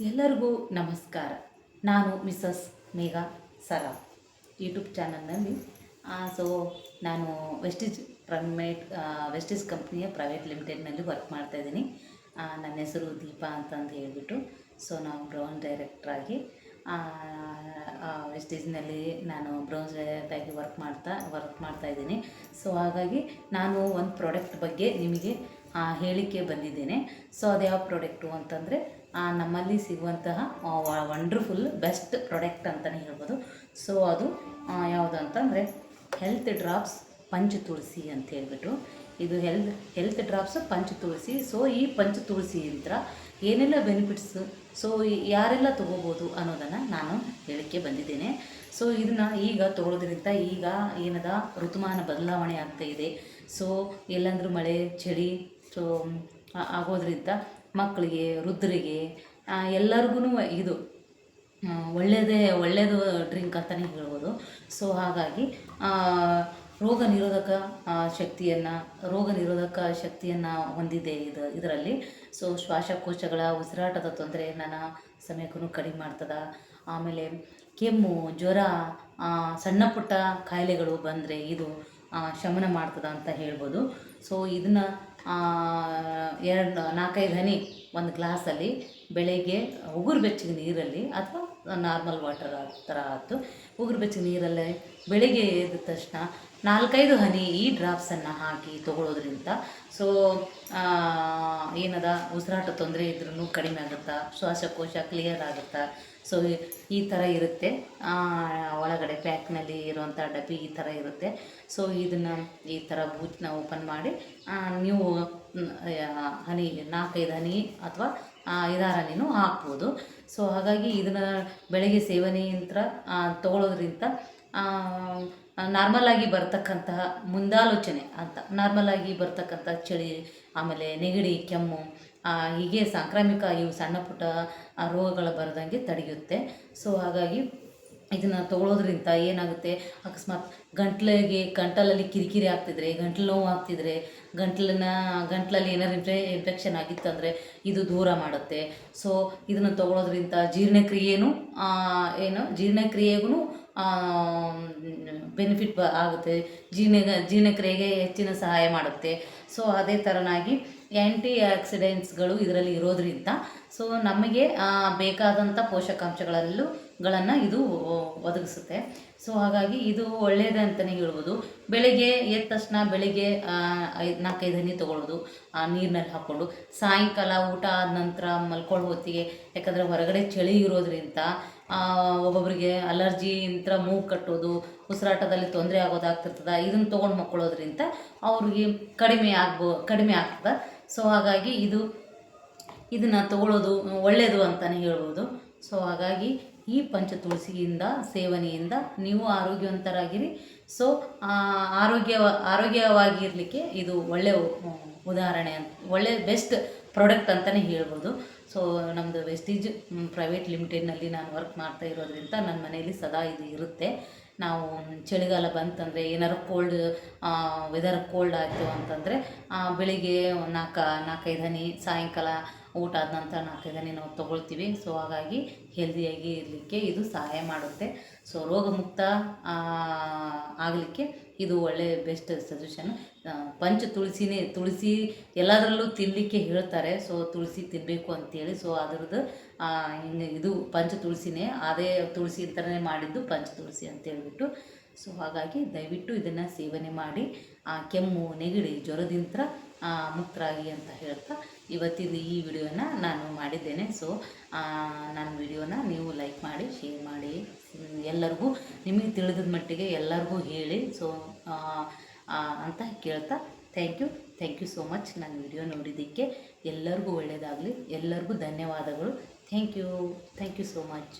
ಎಲ್ಲರಿಗೂ ನಮಸ್ಕಾರ. ನಾನು ಮಿಸಸ್ ಮೇಘಾ ಸರಾ ಯೂಟ್ಯೂಬ್ ಚಾನಲ್ನಲ್ಲಿ. ಸೊ ನಾನು ವೆಸ್ಟೀಸ್ ಕಂಪ್ನಿಯ ಪ್ರೈವೇಟ್ ಲಿಮಿಟೆಡ್ನಲ್ಲಿ ವರ್ಕ್ ಮಾಡ್ತಾಯಿದ್ದೀನಿ. ನನ್ನ ಹೆಸರು ದೀಪಾ ಅಂತಂದು ಹೇಳಿಬಿಟ್ಟು. ಸೊ ನಾವು ಬ್ರೌನ್ ಡೈರೆಕ್ಟ್ರಾಗಿ ವೆಸ್ಟೀಸ್ನಲ್ಲಿ ನಾನು ಬ್ರೌನ್ ಡೈರೆಕ್ಟಾಗಿ ವರ್ಕ್ ಮಾಡ್ತಾಯಿದ್ದೀನಿ. ಸೊ ಹಾಗಾಗಿ ನಾನು ಒಂದು ಪ್ರಾಡಕ್ಟ್ ಬಗ್ಗೆ ನಿಮಗೆ ಹೇಳಿಕೆ ಬಂದಿದ್ದೇನೆ. ಸೊ ಅದು ಯಾವ ಪ್ರಾಡಕ್ಟು ಅಂತಂದರೆ ನಮ್ಮಲ್ಲಿ ಸಿಗುವಂತಹ ವಂಡರ್ಫುಲ್ ಬೆಸ್ಟ್ ಪ್ರಾಡಕ್ಟ್ ಅಂತಲೇ ಹೇಳ್ಬೋದು. ಸೊ ಅದು ಯಾವುದು ಅಂತಂದರೆ ಹೆಲ್ತ್ ಡ್ರಾಪ್ಸ್ ಪಂಚ್ ತುಳಸಿ ಅಂತ ಹೇಳ್ಬಿಟ್ಟು. ಇದು ಹೆಲ್ತ್ ಡ್ರಾಪ್ಸ್ ಪಂಚ್ ತುಳಸಿ. ಸೊ ಈ ಪಂಚ್ ತುಳಸಿಯಿಂದ ಏನೆಲ್ಲ ಬೆನಿಫಿಟ್ಸು, ಸೊ ಯಾರೆಲ್ಲ ತೊಗೋಬೋದು ಅನ್ನೋದನ್ನು ನಾನು ಹೇಳಿಕೆ ಬಂದಿದ್ದೇನೆ. ಸೊ ಇದನ್ನು ಈಗ ತೊಗೊಳೋದ್ರಿಂದ ಈಗ ಏನದ ಋತುಮಾನ ಬದಲಾವಣೆ ಆಗ್ತಾಯಿದೆ. ಸೊ ಎಲ್ಲಂದ್ರೂ ಮಳೆ ಚಳಿ ಸೊ ಆಗೋದ್ರಿಂದ ಮಕ್ಕಳಿಗೆ ವೃದ್ಧರಿಗೆ ಎಲ್ಲರಿಗೂ ಇದು ಒಳ್ಳೆಯದು ಡ್ರಿಂಕ್ ಅಂತಲೇ ಹೇಳ್ಬೋದು. ಸೊ ಹಾಗಾಗಿ ರೋಗ ನಿರೋಧಕ ಶಕ್ತಿಯನ್ನು ಹೊಂದಿದೆ ಇದರಲ್ಲಿ. ಸೊ ಶ್ವಾಸಕೋಶಗಳ ಉಸಿರಾಟದ ತೊಂದರೆಯನ್ನು ಸಮಯಕ್ಕೂ ಕಡಿಮೆ ಮಾಡ್ತದೆ. ಆಮೇಲೆ ಕೆಮ್ಮು ಜ್ವರ ಸಣ್ಣ ಪುಟ್ಟ ಕಾಯಿಲೆಗಳು ಬಂದರೆ ಇದು ಶಮನ ಮಾಡ್ತದೆ ಅಂತ ಹೇಳ್ಬೋದು. ಸೊ ಇದನ್ನು 4-5 ಹನಿ ಒಂದು ಗ್ಲಾಸಲ್ಲಿ ಬೆಳಗ್ಗೆ ಉಗುರು ಬೆಚ್ಚಗೆ ನೀರಲ್ಲಿ ಅಥವಾ ನಾರ್ಮಲ್ ವಾಟರ್ ಥರ ಆಯ್ತು ಉಗುರು ಬೆಚ್ಚಗೆ ನೀರಲ್ಲೇ ಬೆಳಗ್ಗೆ ಎದ್ದ ತಕ್ಷಣ 4-5 ಹನಿ ಈ ಡ್ರಾಪ್ಸನ್ನು ಹಾಕಿ ತೊಗೊಳೋದ್ರಿಂದ ಸೊ ಏನದ ಉಸಿರಾಟ ತೊಂದರೆ ಇದ್ರೂ ಕಡಿಮೆ ಆಗುತ್ತೆ, ಶ್ವಾಸಕೋಶ ಕ್ಲಿಯರ್ ಆಗುತ್ತೆ. ಸೊ ಈ ಥರ ಇರುತ್ತೆ. ಒಳಗಡೆ ಪ್ಯಾಕ್ನಲ್ಲಿ ಇರುವಂಥ ಡಬ್ಬಿ ಈ ಥರ ಇರುತ್ತೆ. ಸೊ ಇದನ್ನು ಈ ಥರ ಬೂಚನ್ನ ಓಪನ್ ಮಾಡಿ ನೀವು ಹನಿ 4-5 ಹನಿ ಅಥವಾ 5-6 ಹನಿನೂ ಹಾಕ್ಬೋದು. ಸೊ ಹಾಗಾಗಿ ಇದನ್ನು ಬೆಳಗ್ಗೆ ಸೇವನೆಯಿಂದ ತೊಗೊಳೋದ್ರಿಂದ ನಾರ್ಮಲಾಗಿ ಬರ್ತಕ್ಕಂತಹ ಮುಂದಾಲೋಚನೆ ಅಂತ ನಾರ್ಮಲಾಗಿ ಬರ್ತಕ್ಕಂಥ ಚಳಿ ಆಮೇಲೆ ನೆಗಡಿ ಕೆಮ್ಮು ಹೀಗೆ ಸಾಂಕ್ರಾಮಿಕ ಇವು ಸಣ್ಣ ಪುಟ್ಟ ರೋಗಗಳು ಬರದಂಗೆ ತಡೆಯುತ್ತೆ. ಸೊ ಹಾಗಾಗಿ ಇದನ್ನು ತೊಗೊಳೋದ್ರಿಂದ ಏನಾಗುತ್ತೆ, ಅಕಸ್ಮಾತ್ ಗಂಟಲಲ್ಲಿ ಕಿರಿಕಿರಿ ಆಗ್ತಿದ್ರೆ, ಗಂಟಲು ನೋವು ಆಗ್ತಿದ್ರೆ, ಗಂಟಲಲ್ಲಿ ಏನಾದ್ರು ಇನ್ಫೆಕ್ಷನ್ ಆಗಿತ್ತಂದರೆ ಇದು ದೂರ ಮಾಡುತ್ತೆ. ಸೊ ಇದನ್ನು ತೊಗೊಳೋದ್ರಿಂದ ಜೀರ್ಣಕ್ರಿಯೆಗೂ ಬೆನಿಫಿಟ್ ಆಗುತ್ತೆ, ಜೀರ್ಣಕ್ರಿಯೆಗೆ ಹೆಚ್ಚಿನ ಸಹಾಯ ಮಾಡುತ್ತೆ. ಸೊ ಅದೇ ಥರನಾಗಿ ಆ್ಯಂಟಿ ಆಕ್ಸಿಡೆಂಟ್ಸ್ಗಳು ಇದರಲ್ಲಿ ಇರೋದ್ರಿಂದ ಸೊ ನಮಗೆ ಬೇಕಾದಂಥ ಪೋಷಕಾಂಶಗಳನ್ನು ಇದು ಒದಗಿಸುತ್ತೆ. ಸೊ ಹಾಗಾಗಿ ಇದು ಒಳ್ಳೆಯದು ಅಂತಲೇ ಹೇಳ್ಬೋದು. ಬೆಳಗ್ಗೆ ಎದ್ದ ತಕ್ಷಣ 4-5 ಹನಿ ತೊಗೊಳ್ಳೋದು ನೀರಿನಲ್ಲಿ ಹಾಕ್ಕೊಂಡು, ಸಾಯಂಕಾಲ ಊಟ ಆದ ನಂತರ ಮಲ್ಕೊಳ್ಳೋ ಹೊತ್ತಿಗೆ, ಯಾಕಂದರೆ ಹೊರಗಡೆ ಚಳಿ ಇರೋದ್ರಿಂದ ಒಬ್ಬೊಬ್ಬರಿಗೆ ಅಲರ್ಜಿ ಮೂಗು ಕಟ್ಟೋದು, ಉಸಿರಾಟದಲ್ಲಿ ತೊಂದರೆ ಆಗೋದಾಗ್ತಿರ್ತದೆ. ಇದನ್ನು ತೊಗೊಂಡು ಮಕ್ಕೊಳ್ಳೋದ್ರಿಂದ ಅವ್ರಿಗೆ ಕಡಿಮೆ ಆಗ್ತದೆ. ಸೊ ಹಾಗಾಗಿ ಇದನ್ನು ತೊಗೊಳ್ಳೋದು ಒಳ್ಳೆಯದು ಅಂತಲೇ ಹೇಳ್ಬೋದು. ಸೊ ಹಾಗಾಗಿ ಈ ಪಂಚ ತುಳಸಿಯಿಂದ ಸೇವನೆಯಿಂದ ನೀವು ಆರೋಗ್ಯವಂತರಾಗಿರಿ. ಸೊ ಆರೋಗ್ಯವಾಗಿರಲಿಕ್ಕೆ ಇದು ಒಳ್ಳೆಯ ಉದಾಹರಣೆ ಒಳ್ಳೆಯ ಬೆಸ್ಟ್ ಪ್ರಾಡಕ್ಟ್ ಅಂತಲೇ ಹೇಳ್ಬೋದು. ಸೊ ನಮ್ಮದು ವೆಸ್ಟೀಜ್ ಪ್ರೈವೇಟ್ ಲಿಮಿಟೆಡ್ನಲ್ಲಿ ನಾನು ವರ್ಕ್ ಮಾಡ್ತಾ ಇರೋದ್ರಿಂದ ನನ್ನ ಮನೆಯಲ್ಲಿ ಸದಾ ಇದು ಇರುತ್ತೆ. ನಾವು ಚಳಿಗಾಲ ಬಂತಂದರೆ ಏನಾರು ವೆದರ್ ಕೋಲ್ಡ್ ಆಯಿತು ಅಂತಂದರೆ ಬೆಳಿಗ್ಗೆ 4-5 ಹನಿ, ಸಾಯಂಕಾಲ ಊಟ ಆದ ನಂತರ 4-5 ಹನಿ ನಾವು ತೊಗೊಳ್ತೀವಿ. ಸೊ ಹಾಗಾಗಿ ಹೆಲ್ದಿಯಾಗಿ ಇರಲಿಕ್ಕೆ ಇದು ಸಹಾಯ ಮಾಡುತ್ತೆ. ಸೊ ರೋಗಮುಕ್ತ ಆಗಲಿಕ್ಕೆ ಇದು ಒಳ್ಳೆಯ ಬೆಸ್ಟ್ ಸಜೆಷನ್. ತುಳಸಿ ಎಲ್ಲದರಲ್ಲೂ ತಿನ್ನಲಿಕ್ಕೆ ಹೇಳ್ತಾರೆ. ಸೊ ತುಳಸಿ ತಿನ್ನಬೇಕು ಅಂತೇಳಿ. ಸೊ ಅದರದ್ದು ಇದು ಪಂಚ ತುಳಸಿನೇ, ಅದೇ ತುಳಸಿ ಅಂತಲೇ ಮಾಡಿದ್ದು ಪಂಚ ತುಳಸಿ ಅಂತೇಳ್ಬಿಟ್ಟು. ಸೊ ಹಾಗಾಗಿ ದಯವಿಟ್ಟು ಇದನ್ನು ಸೇವನೆ ಮಾಡಿ ಕೆಮ್ಮು ನೆಗಡಿ ಜ್ವರದಿಂದ ಮುಕ್ತರಾಗಿ ಅಂತ ಹೇಳ್ತಾ ಇವತ್ತಿನ ಈ ವಿಡಿಯೋನ ನಾನು ಮಾಡಿದ್ದೇನೆ. ಸೊ ನನ್ನ ವಿಡಿಯೋನ ನೀವು ಲೈಕ್ ಮಾಡಿ, ಶೇರ್ ಮಾಡಿ, ಎಲ್ಲರಿಗೂ ನಿಮಗೆ ತಿಳಿದ ಮಟ್ಟಿಗೆ ಎಲ್ಲರಿಗೂ ಹೇಳಿ. ಸೊ ಅಂತ ಕೇಳ್ತಾ ಥ್ಯಾಂಕ್ ಯು ಸೋ ಮಚ್. ನನ್ನ ವಿಡಿಯೋ ನೋಡಿದ್ದಕ್ಕೆ ಎಲ್ಲರಿಗೂ ಒಳ್ಳೆಯದಾಗಲಿ. ಎಲ್ಲರಿಗೂ ಧನ್ಯವಾದಗಳು. Thank you so much.